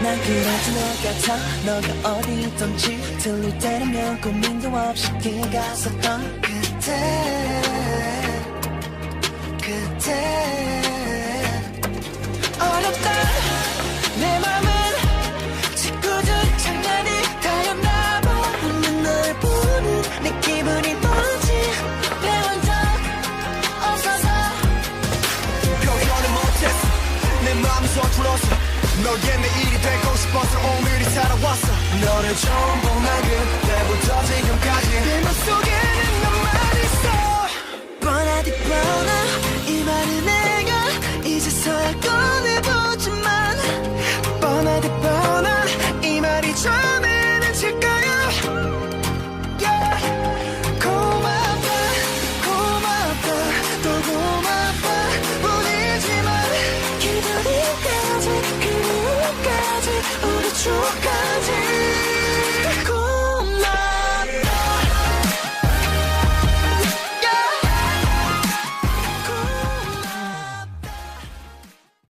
난 그래도 너 같아. 너가 어디 있던지 들릴 때라면 고민도 없이 길 갔었던 그때 어렵다 내 맘은 친구들 장난이 다였나봐. 웃는 널 보는 내 기분이 뭔지 배운 적 없어서 표현을 못했어 내 마음이 서툴렀어. 너의 내일이 되고 싶어서 오늘이 살아왔어. 너를 처음 본 날 그때부터 지금까지 내 맘속에는 너만 있어. 뻔하디 뻔하 이 말은 내가 이제서야 꺼내보지만 뻔하디 뻔하 이 말이 전에는 질까요. yeah. 고맙다 고맙다 또 고맙다 뿐이지만 기다리까지 그리움까지 우리 추억